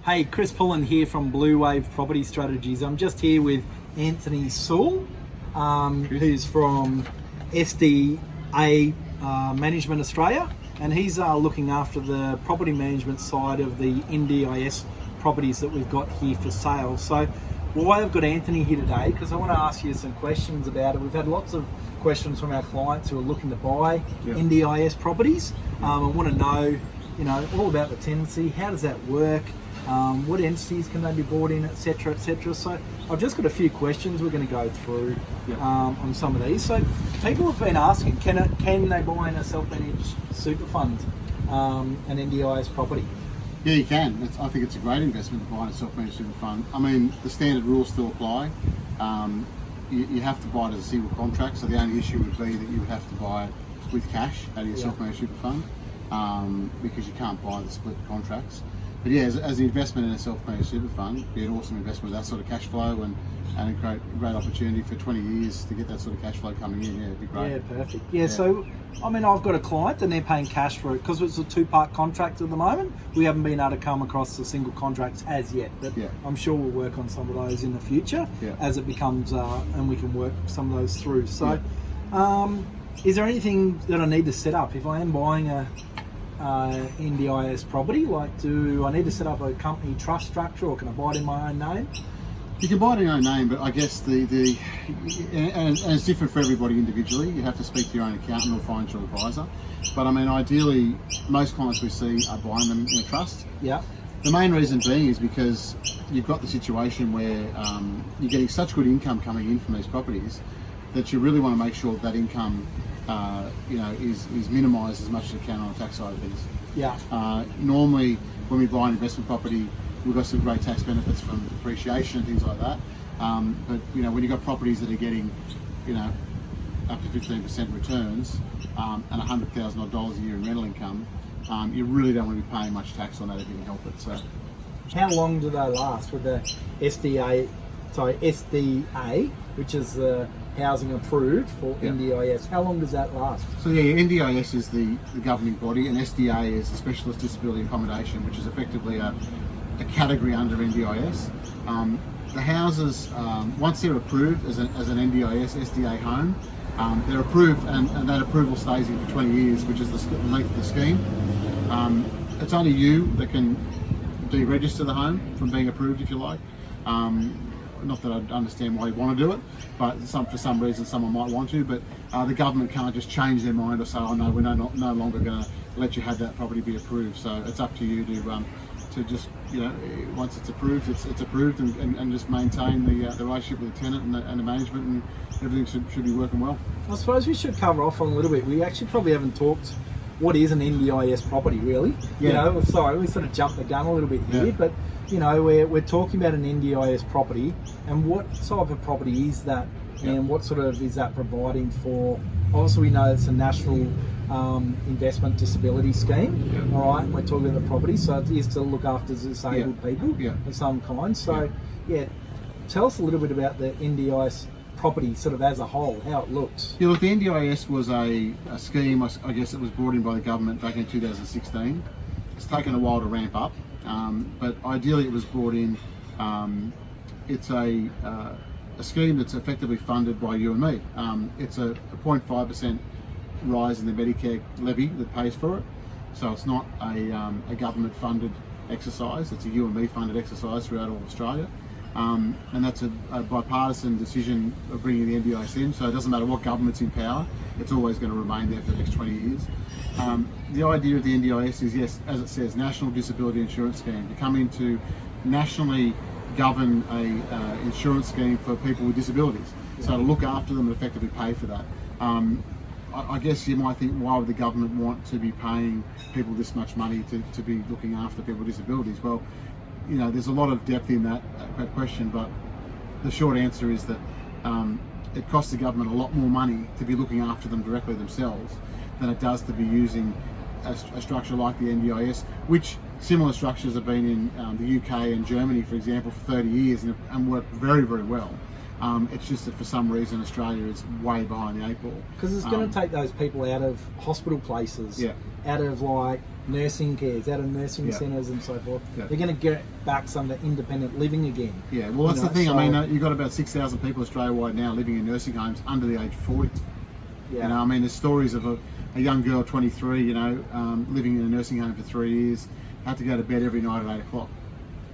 Hey, Chris Pullen here from Blue Wave Property Strategies. I'm just here with Anthony Soole, who's from SDA Management Australia, and he's looking after the property management side of the NDIS properties that we've got here for sale. So why I've got Anthony here today, because I want to ask you some questions about it. We've had lots of questions from our clients who are looking to buy NDIS properties. I want to know, all about the tenancy. How does that work? What entities can they be bought in, etc., etc. So I've just got a few questions we're going to go through on some of these. So people have been asking, can they buy in a self-managed super fund, an NDIS property? Yeah, you can. I think it's a great investment to buy in a self-managed super fund. I mean, the standard rules still apply. You have to buy it as a single contract, so the only issue would be that you would have to buy it with cash out of your self-managed super fund, because you can't buy the split contracts. But yeah, as an investment in a self-managed super fund, it'd be an awesome investment with that sort of cash flow and a great opportunity for 20 years to get that sort of cash flow coming in. Yeah, it'd be great. Yeah, perfect. Yeah, so, I mean, I've got a client and they're paying cash for it because it's a two-part contract at the moment. We haven't been able to come across the single contracts as yet, but I'm sure we'll work on some of those in the future as it becomes, and we can work some of those through. So, is there anything that I need to set up if I am buying a NDIS property? Like, do I need to set up a company trust structure, or can I buy it in my own name? You can buy it in your own name, but I guess and it's different for everybody individually. You have to speak to your own accountant or financial advisor. But I mean, ideally, most clients we see are buying them in a trust. Yeah. The main reason being is because you've got the situation where you're getting such good income coming in from these properties that you really want to make sure that income is minimised as much as it can on the tax side of things. Yeah. Normally, when we buy an investment property, we've got some great tax benefits from depreciation and things like that. But when you've got properties that are getting, up to 15% returns and $100,000 a year in rental income, you really don't want to be paying much tax on that if you can help it. So, how long do they last with the SDA, which is the housing approved for NDIS? How long does that last? So NDIS is the governing body, and SDA is the Specialist Disability Accommodation, which is effectively a category under NDIS. The houses, once they're approved as an NDIS SDA home, they're approved, and that approval stays in for 20 years, which is the length of the scheme. It's only you that can deregister the home from being approved, if you like. Not that I understand why you want to do it, but for some reason someone might want to, but the government can't just change their mind or say, oh no, we're no longer going to let you have that property be approved. So it's up to you to just, once it's approved, it's approved, and just maintain the relationship with the tenant and the management, and everything should be working well. I suppose we should cover off on a little bit. We actually probably haven't talked what is an NDIS property, really. Sorry, we sort of jumped the gun a little bit here, but we're talking about an NDIS property, and what type of property is that, and what sort of is that providing for? Obviously, we know it's a national investment disability scheme, all right, and we're talking about the property, so it is to look after disabled people of some kind. So, tell us a little bit about the NDIS property sort of as a whole, how it looks. Yeah, look, the NDIS was a scheme, I guess it was brought in by the government back in 2016. It's taken a while to ramp up, but ideally it was brought in, it's a scheme that's effectively funded by you and me. It's a 0.5% rise in the Medicare levy that pays for it. So it's not a government funded exercise, it's a you and me funded exercise throughout all Australia. And that's a bipartisan decision of bringing the NDIS in, so it doesn't matter what government's in power, it's always going to remain there for the next 20 years. The idea of the NDIS is, yes, as it says, National Disability Insurance Scheme, to come in to nationally govern a insurance scheme for people with disabilities. So to look after them and effectively pay for that. I guess you might think, why would the government want to be paying people this much money to be looking after people with disabilities? Well, there's a lot of depth in that question, but the short answer is that it costs the government a lot more money to be looking after them directly themselves than it does to be using a structure like the NDIS, which similar structures have been in the UK and Germany, for example, for 30 years and worked very, very well. It's just that for some reason Australia is way behind the 8 ball. Because it's going to take those people out of hospital places, out of like nursing cares, out of nursing centres and so forth. They're going to get back some of the independent living again. Yeah, well that's the thing. I mean, you've got about 6,000 people Australia-wide now living in nursing homes under the age of 40. Yeah. You know, I mean, there's stories of a young girl, 23, you know, living in a nursing home for 3 years, had to go to bed every night at 8 o'clock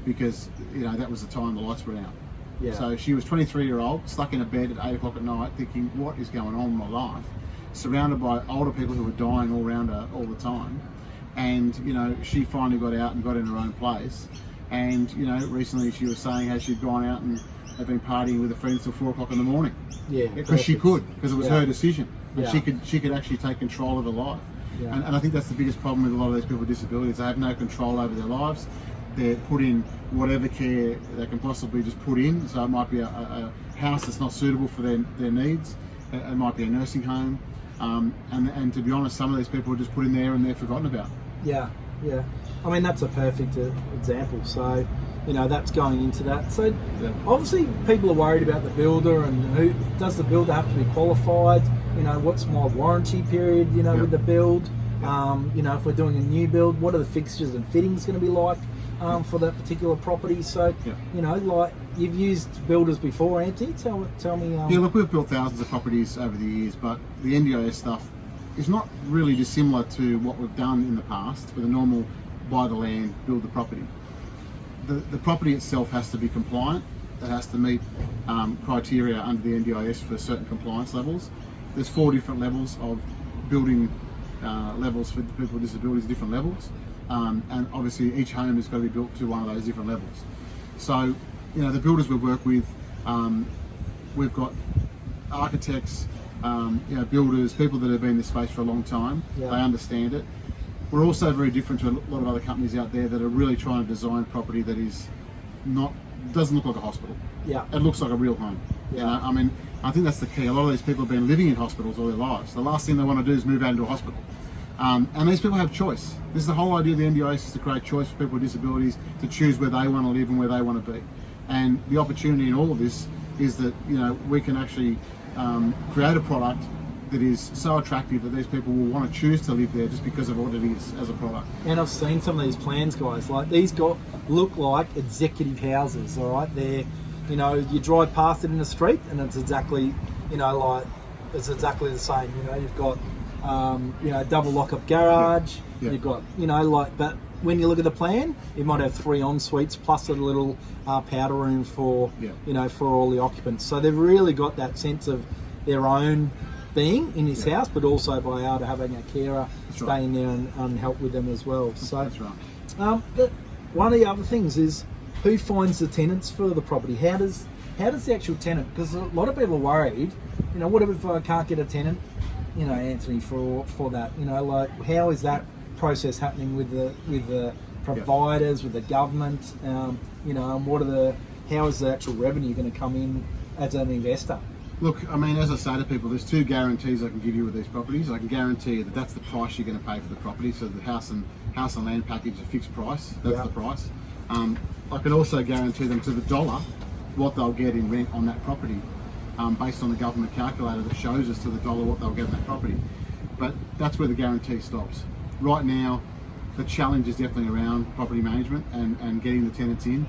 because, you know, that was the time the lights were out. Yeah. So she was 23-year-old, stuck in a bed at 8 o'clock at night thinking, what is going on in my life? Surrounded by older people who were dying all around her all the time. And, you know, she finally got out and got in her own place. And, you know, recently she was saying how she'd gone out and had been partying with her friends till 4 o'clock in the morning. Yeah. Because she could, because it was her decision. And Yeah. she could actually take control of her life. Yeah. And I think that's the biggest problem with a lot of these people with disabilities. They have no control over their lives. They're put in whatever care they can possibly just put in. So it might be a house that's not suitable for their needs. It might be a nursing home. And to be honest, some of these people are just put in there and they're forgotten about. Yeah, yeah. I mean, that's a perfect example. So, you know, that's going into that. So, obviously, people are worried about the builder and who does the builder have to be qualified? You know, what's my warranty period? You know, with the build. You know, if we're doing a new build, what are the fixtures and fittings going to be like for that particular property? So, you know, like you've used builders before, Anthony. Tell me. Yeah, look, we've built thousands of properties over the years, but the NDIS stuff is not really dissimilar to what we've done in the past with a normal buy the land, build the property. The property itself has to be compliant. It has to meet criteria under the NDIS for certain compliance levels. There's 4 different levels of building levels for people with disabilities, different levels. And obviously each home has got to be built to one of those different levels. So, you know, the builders we work with, we've got architects, you know, builders, people that have been in this space for a long time. They understand it. We're also very different to a lot of other companies out there that are really trying to design property that doesn't look like a hospital. Yeah. It looks like a real home. You know, I mean, I think that's the key. A lot of these people have been living in hospitals all their lives. The last thing they want to do is move out into a hospital. And these people have choice. This is the whole idea of the NDIS, is to create choice for people with disabilities to choose where they want to live and where they want to be. And the opportunity in all of this is that, you know, we can actually create a product that is so attractive that these people will want to choose to live there just because of what it is as a product. And I've seen some of these plans, guys. Like these look like executive houses. All right, they're, you know, you drive past it in the street and it's exactly, you know, like it's exactly the same. You know, you've got, you know, double lock-up garage. You've got, you know, like, but when you look at the plan, it might have 3 en suites plus a little powder room for, you know, for all the occupants. So they've really got that sense of their own being in this house, but also by able to having a carer stay in there and help with them as well. So that's right. But one of the other things is who finds the tenants for the property. How does the actual tenant? Because a lot of people are worried. You know, what if I can't get a tenant? You know, Anthony, for that. You know, like how is that process happening with the providers, with the government? You know, and how is the actual revenue going to come in as an investor? Look, I mean, as I say to people, there's 2 guarantees I can give you with these properties. I can guarantee you that that's the price you're going to pay for the property. So the house and land package is a fixed price. That's the price. I can also guarantee them to the dollar what they'll get in rent on that property, based on the government calculator that shows us to the dollar what they'll get on that property. But that's where the guarantee stops. Right now, the challenge is definitely around property management and getting the tenants in.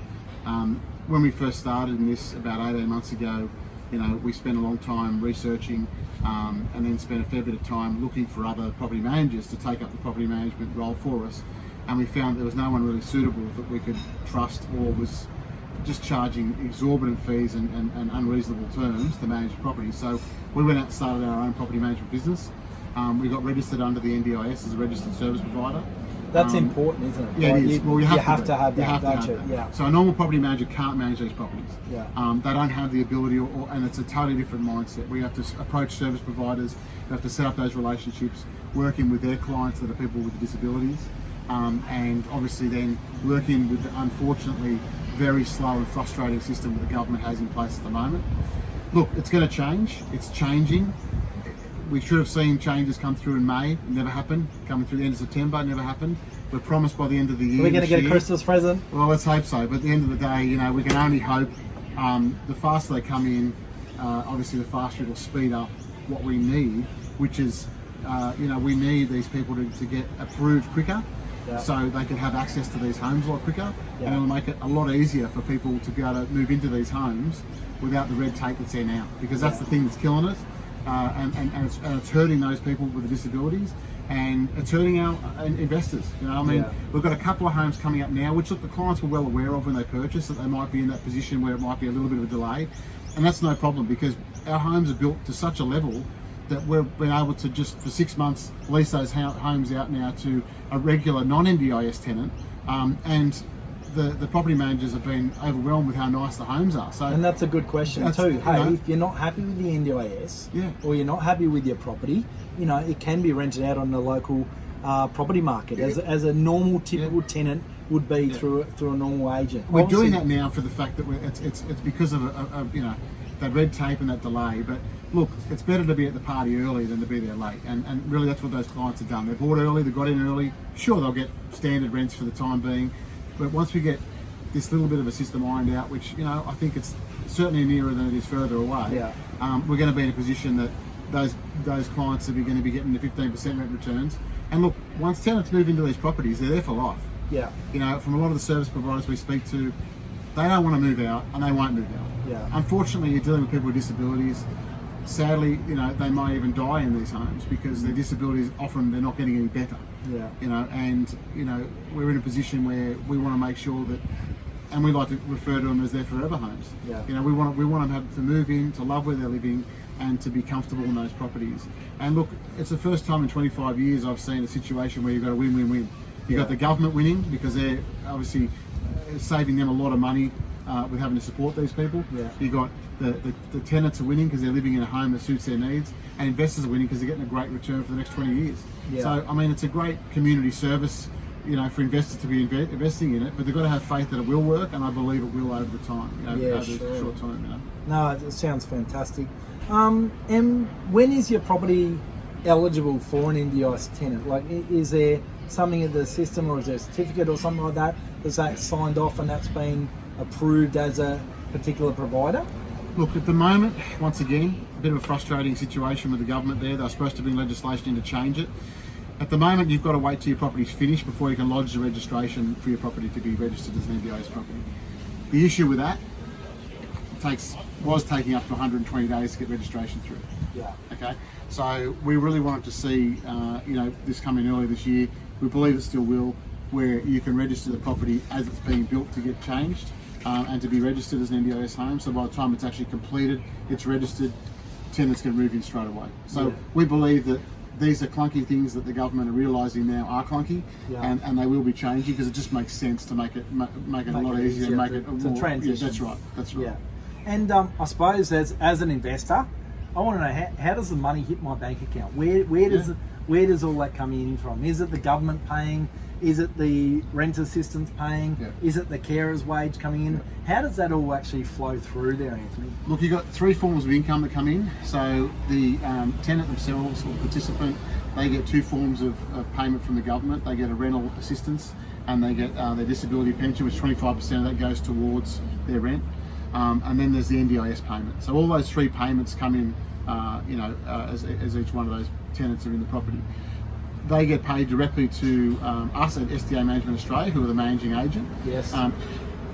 When we first started in this about 18 months ago, you know, we spent a long time researching and then spent a fair bit of time looking for other property managers to take up the property management role for us. And we found there was no one really suitable that we could trust or was just charging exorbitant fees and unreasonable terms to manage property. So we went out and started our own property management business. We got registered under the NDIS as a registered service provider. That's important, isn't it? Yeah, like it is. Well, you have to have that, you have don't to you? have that. Yeah. So a normal property manager can't manage these properties. Yeah. They don't have the ability, and it's a totally different mindset. We have to approach service providers. We have to set up those relationships, working with their clients that are people with disabilities, and obviously then working with the unfortunately very slow and frustrating system that the government has in place at the moment. Look, it's going to change. It's changing. We should have seen changes come through in May. It never happened. Coming through the end of September, it never happened. We're promised by the end of the year. Are we going to get a Christmas present? Well, let's hope so. But at the end of the day, you know, we can only hope. The faster they come in, obviously the faster it'll speed up what we need, which is, we need these people to get approved quicker. Yeah. So they can have access to these homes a lot quicker, Yeah. and it'll make it a lot easier for people to be able to move into these homes without the red tape that's there now, because that's the thing that's killing us, and it's hurting those people with the disabilities, and it's hurting our investors. We've got a couple of homes coming up now, which look, the clients were well aware of when they purchased, that they might be in that position where it might be a little bit of a delay, and that's no problem, because our homes are built to such a level that we've been able to just for 6 months lease those homes out now to a regular non-NDIS tenant, and the property managers have been overwhelmed with how nice the homes are. So, and that's a good question too. Hey, if you're not happy with the NDIS, or you're not happy with your property, it can be rented out on the local property market as a normal, typical tenant would be through a normal agent. We're doing that now for the fact that it's because of that red tape and that delay. But look, it's better to be at the party early than to be there late, and really that's what those clients have done. They bought early, they got in early. Sure, they'll get standard rents for the time being, but once we get this little bit of a system ironed out, which I think it's certainly nearer than it is further away, we're going to be in a position that those clients are going to be getting the 15% rent returns. And look, once tenants move into these properties, they're there for life. Yeah. From a lot of the service providers we speak to, they don't want to move out, and they won't move out. Yeah. Unfortunately, you're dealing with people with disabilities. Sadly, they might even die in these homes because their disabilities, often they're not getting any better. Yeah. We're in a position where we want to make sure that, and we like to refer to them as their forever homes. Yeah. We want them to move in, to love where they're living, and to be comfortable in those properties. And look, it's the first time in 25 years I've seen a situation where you've got a win-win-win. You've got the government winning because they're obviously saving them a lot of money with having to support these people. Yeah. You've got the tenants are winning because they're living in a home that suits their needs, and investors are winning because they're getting a great return for the next 20 years. Yeah. So, it's a great community service, for investors to be investing in it, but they've got to have faith that it will work, and I believe it will over the time, over the short time. No, it sounds fantastic. And when is your property eligible for an NDIS tenant? Like, is there something in the system, or is there a certificate or something like that that's signed off and that's been approved as a particular provider? Look, at the moment, once again, a bit of a frustrating situation with the government there. They're supposed to bring legislation in to change it. At the moment, you've got to wait till your property's finished before you can lodge the registration for your property to be registered as an NDIS property. The issue with that was taking up to 120 days to get registration through. Yeah. Okay. So we really wanted to see, this coming early this year. We believe it still will, where you can register the property as it's being built to get changed, and to be registered as an NDIS home. So by the time it's actually completed, it's registered, tenants can move in straight away. So we believe that these are clunky things that the government are realising now are clunky, and they will be changing because it just makes sense to make it a lot easier and make it more transition. Yeah, that's right. Yeah. And I suppose as an investor, I want to know how does the money hit my bank account? Where does all that come in from? Is it the government paying? Is it the rent assistance paying? Yeah. Is it the carer's wage coming in? How does that all actually flow through there, Anthony? Look, you've got 3 forms of income that come in. So the tenant themselves or participant, they get 2 forms of payment from the government. They get a rental assistance, and they get their disability pension, which 25% of that goes towards their rent. And then there's the NDIS payment. So all those 3 payments come in, as each one of those tenants are in the property. They get paid directly to us at SDA Management Australia, who are the managing agent. Yes.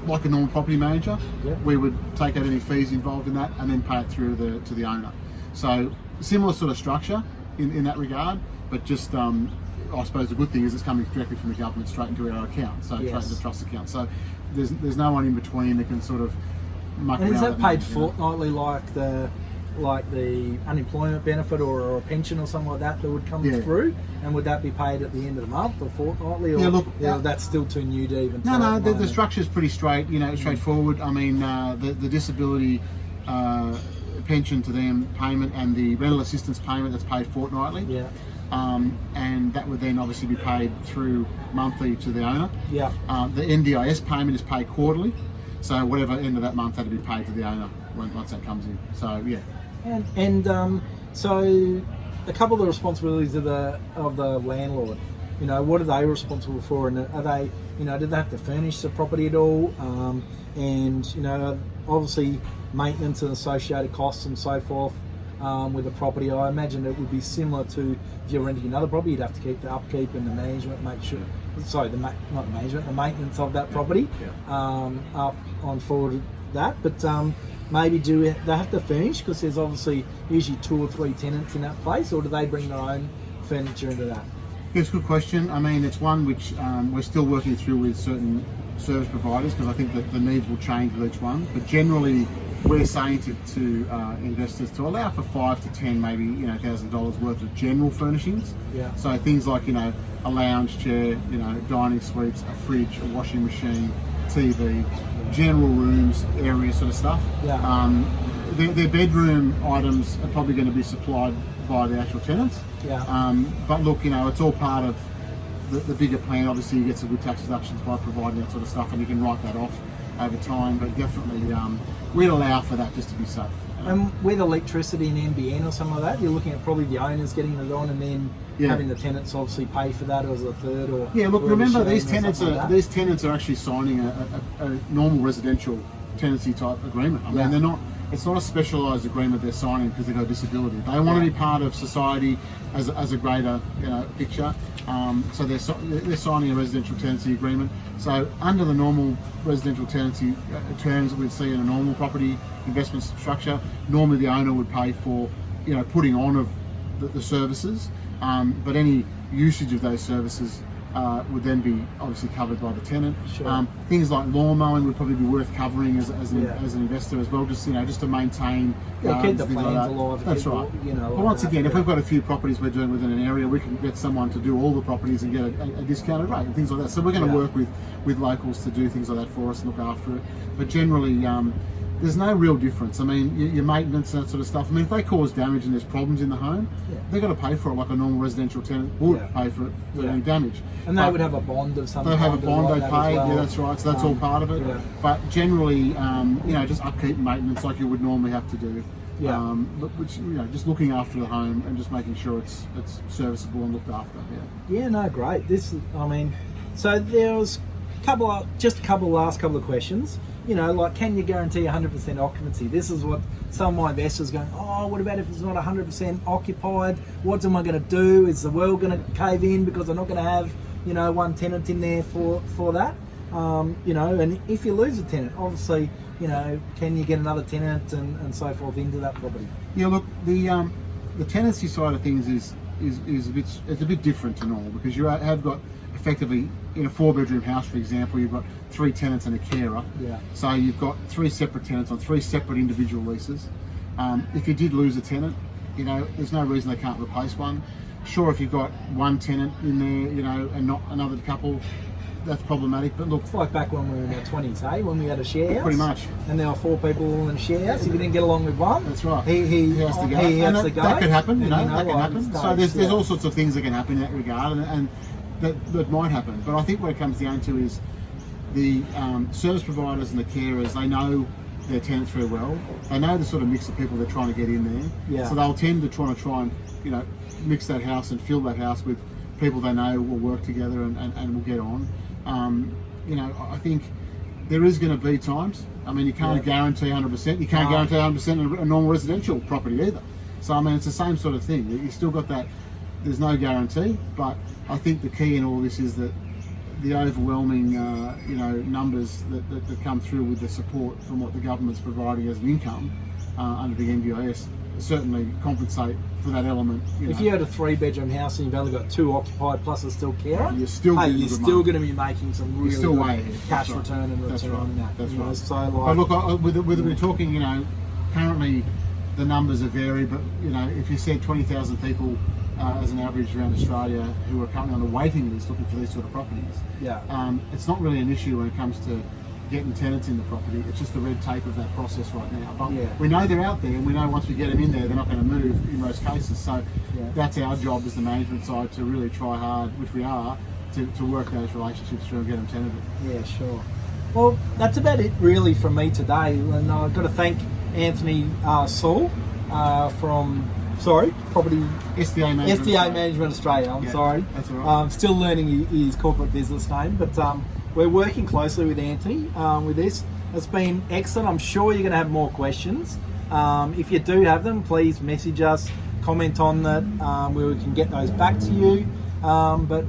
Like a normal property manager, Yep. we would take out any fees involved in that and then pay it through to the owner. So similar sort of structure in that regard, but just I suppose the good thing is it's coming directly from the government straight into our account, so straight into the trust account. So there's no one in between that can sort of muck around. And is that paid money, fortnightly like the unemployment benefit or a pension or something like that would come through? And would that be paid at the end of the month or fortnightly? Or, that's still too new to even tell. No, the structure is pretty straightforward. I mean, the disability pension to them payment and the rental assistance payment that's paid fortnightly. Yeah. And that would then obviously be paid through monthly to the owner. Yeah. The NDIS payment is paid quarterly. So whatever end of that month had to be paid to the owner once that comes in. So yeah. And so a couple of the responsibilities of the landlord. what are they responsible for, and are they, do they have to furnish the property at all, and obviously maintenance and associated costs and so forth with the property. I imagine it would be similar to if you're renting another property, you'd have to keep the upkeep and the management, the maintenance of that property up on forward that, but maybe do they have to furnish, because there's obviously usually 2 or 3 tenants in that place, or do they bring their own furniture into that? It's a good question. I mean, it's one which we're still working through with certain service providers, because I think that the needs will change with each one. But generally, we're saying to investors to allow for 5 to 10, maybe $1,000 worth of general furnishings. Yeah. So things like a lounge chair, dining suites, a fridge, a washing machine, TV, general rooms, area sort of stuff. Yeah. Their bedroom items are probably going to be supplied by the actual tenants. Yeah. But look, it's all part of the bigger plan. Obviously, you get some good tax deductions by providing that sort of stuff, and you can write that off over time. But definitely, we'd allow for that just to be safe. And with electricity and NBN or something like that, you're looking at probably the owners getting it on, and then having the tenants obviously pay for that as a third. Or look, remember these tenants like are actually signing a normal residential tenancy type agreement. I mean, they're not. It's not a specialised agreement they're signing because they've got a disability. They want to be part of society as a greater picture. So they're signing a residential tenancy agreement. So under the normal residential tenancy terms that we'd see in a normal property investment structure, normally the owner would pay for putting on of the services, but any usage of those services would then be obviously covered by the tenant. Sure. Things like lawn mowing would probably be worth covering as an investor as well, just to maintain. Keep the plans alive. That's right. But once again, if we've got a few properties we're doing within an area, we can get someone to do all the properties and get a discounted rate and things like that. So we're going to work with locals to do things like that for us and look after it. But generally, there's no real difference. I mean, your maintenance and that sort of stuff. I mean, if they cause damage and there's problems in the home, they've got to pay for it like a normal residential tenant would pay for it for any damage. And they would have a bond of some kind. They have a bond they pay. Well. Yeah, that's right. So that's all part of it. Yeah. But generally, just upkeep and maintenance like you would normally have to do. Yeah. Which just looking after the home and just making sure it's serviceable and looked after. Yeah. Yeah. No, great. So there was last couple of questions. Like, can you guarantee 100% occupancy? This is what some of my investors are going, oh, what about if it's not 100% occupied? What am I going to do? Is the world going to cave in because I'm not going to have, one tenant in there for that? And if you lose a tenant, obviously, can you get another tenant and so forth into that property? Yeah, look, the tenancy side of things is a bit different to normal, because you have got effectively in a 4-bedroom house, for example, you've got 3 tenants and a carer. Yeah. So you've got 3 separate tenants on 3 separate individual leases. If you did lose a tenant, there's no reason they can't replace one. Sure, if you've got one tenant in there, and not another couple, that's problematic. But look, it's like back when we were in our 20s, when we had a share house. Pretty much. And there were 4 people in a share house. If you didn't get along with one, that's right. He has to go. That could happen. That can happen. So there's all sorts of things that can happen in that regard, and that might happen. But I think what it comes down to is the service providers and the carers, they know their tenants very well. They know the sort of mix of people they're trying to get in there. Yeah. So they'll tend to try and mix that house and fill that house with people they know will work together and will get on. I think there is going to be times. I mean, you can't guarantee 100%. You can't guarantee 100% in a normal residential property either. So I mean, it's the same sort of thing. You still got that. There's no guarantee, but I think the key in all this is that the overwhelming, numbers that come through with the support from what the government's providing as an income under the NDIS certainly compensate for that element. If you had a 3-bedroom house and you've only got 2 occupied plus a still carer, you're still going to be making some really good cash return and return on that. That's right. So like, but look, whether we're talking, currently the numbers are varied, but if you said 20,000 people as an average around Australia who are currently on the waiting list looking for these sort of properties, it's not really an issue when it comes to getting tenants in the property. It's just the red tape of that process right now. But we know they're out there, and we know once we get them in there, they're not going to move in most cases. So that's our job as the management side, to really try hard, which we are, to work those relationships through and get them tenanted. Yeah, sure. Well, that's about it really from me today. And I've got to thank Anthony Soole from Sorry, Property SDA Management. SDA Management Australia. I'm Yeah, sorry. that's all right. Still learning his corporate business name, but we're working closely with Anthony with this. It's been excellent. I'm sure you're going to have more questions. If you do have them, please message us, comment on that, where we can get those back to you. But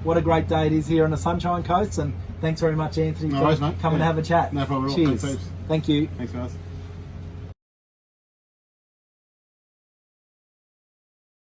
what a great day it is here on the Sunshine Coast, and thanks very much, Anthony, No for worries, mate. coming to have a chat. No problem at all. Cheers. Thanks, heaps. Thank you. Thanks, guys.